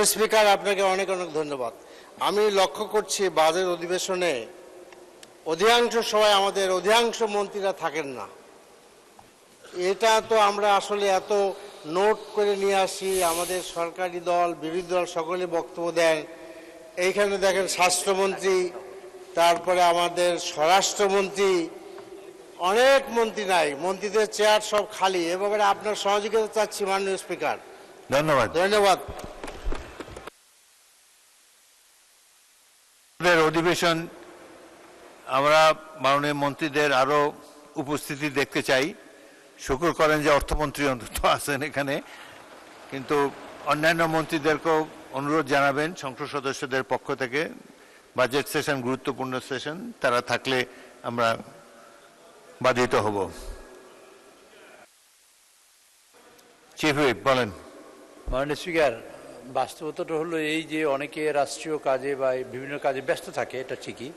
মাননীয় স্পিকার, আপনাকে অনেক অনেক ধন্যবাদ। আমি লক্ষ্য করছি বাজেট অধিবেশনে অধিকাংশ সময় আমাদের অধিকাংশ মন্ত্রীরা থাকেন না। এটা তো আমরা আসলে এত নোট করে নিয়ে আসি, আমাদের সরকারি দল বিরোধী দল সকলে বক্তব্য দেন। এইখানে দেখেন স্বাস্থ্যমন্ত্রী, তারপরে আমাদের স্বরাষ্ট্রমন্ত্রী, অনেক মন্ত্রী নাই, মন্ত্রীদের চেয়ার সব খালি। এ ব্যাপারে আপনার সহযোগিতা চাচ্ছি মাননীয় স্পিকার। ধন্যবাদ। ধন্যবাদ। অধিবেশন আমরা মাননীয় মন্ত্রীদের আরো উপস্থিতি দেখতে চাই। শুক্র করেন যে অর্থমন্ত্রী অন্তত আছেন এখানে, কিন্তু অন্যান্য মন্ত্রীদেরকেও অনুরোধ জানাবেন সংসদ সদস্যদের পক্ষ থেকে। বাজেট সেশন গুরুত্বপূর্ণ সেশন, তারা থাকলে আমরা বাধিত হব। চিফ হুইপ বলেন। মাননীয় স্পিকার, বাস্তবতাটা হলো এই যে অনেকে রাষ্ট্রীয় কাজে বা বিভিন্ন কাজে ব্যস্ত থাকে, এটা ঠিকই।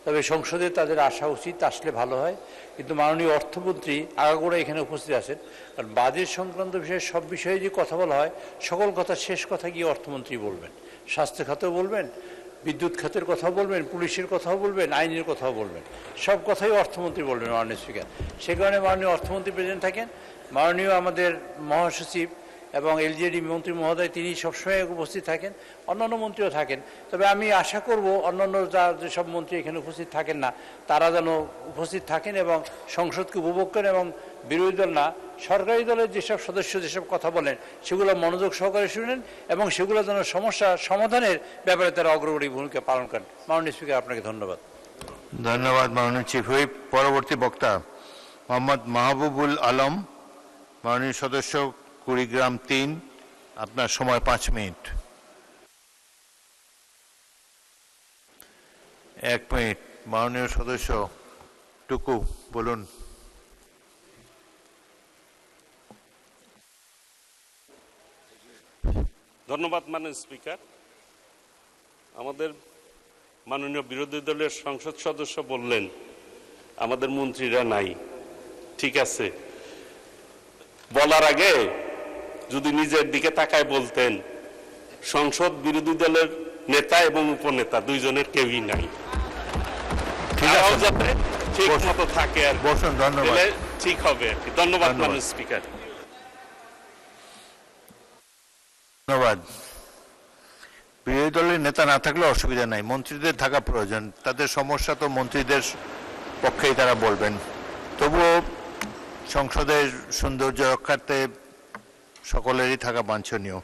তবে সংসদে তাদের আসা উচিত, আসলে ভালো হয়। কিন্তু মাননীয় অর্থমন্ত্রী আগাগোড়া এখানে উপস্থিত আছেন, কারণ বাজেট সংক্রান্ত বিষয়ে সব বিষয়ে যে কথা বলা হয়, সকল কথা শেষ কথা গিয়ে অর্থমন্ত্রী বলবেন। স্বাস্থ্য খাতেও বলবেন, বিদ্যুৎ খাতের কথাও বলবেন, পুলিশের কথাও বলবেন, আইনের কথাও বলবেন, সব কথাই অর্থমন্ত্রী বলবেন মাননীয় স্পিকার। সে কারণে মাননীয় অর্থমন্ত্রী প্রেজেন্ট থাকেন, মাননীয় আমাদের মহাসচিব এবং এলজেডি মন্ত্রী মহোদয় তিনি সবসময় উপস্থিত থাকেন, অন্যান্য মন্ত্রীও থাকেন। তবে আমি আশা করব অন্যান্য যেসব মন্ত্রী এখানে উপস্থিত থাকেন না, তারা যেন উপস্থিত থাকেন এবং সংসদকে উপভোগ করেন, এবং বিরোধী দল না, সরকারি দলের যেসব সদস্য যেসব কথা বলেন সেগুলো মনোযোগ সহকারে শুনেন এবং সেগুলো যেন সমস্যা সমাধানের ব্যাপারে তারা অগ্রগণী ভূমিকা পালন করেন। মাননীয় স্পিকার, আপনাকে ধন্যবাদ। ধন্যবাদ মাননীয় চিফ হুইপ। পরবর্তী বক্তা মোহাম্মদ মাহবুবুল আলম, মাননীয় সদস্য কুড়িগ্রাম 3, আপনার সময় 5 মিনিট। 1 মিনিট। মাননীয় সদস্য টুকু বলুন। ধন্যবাদ মাননীয় স্পিকার। আমাদের মাননীয় বিরোধী দলের সংসদ সদস্য বললেন আমাদের মন্ত্রীরা নাই। ঠিক আছে, বলার আগে যদি নিজের দিকে তাকায় বলতেন সংসদ বিরোধী দলের নেতা এবং উপনেতা দুইজনের কেউই নাই, তারাও যাতে ঠিক মতো থাকে আর বসুন। ধন্যবাদ, ঠিক হবে আর কি। ধন্যবাদ মাননীয় স্পিকার। ধন্যবাদ। বিরোধী দলের নেতা না থাকলে অসুবিধা নাই, মন্ত্রীদের থাকা প্রয়োজন। তাদের সমস্যা তো মন্ত্রীদের পক্ষেই তারা বলবেন। তবুও সংসদের সৌন্দর্য রক্ষার্থে সকলেরই থাকা বাঞ্ছনীয়।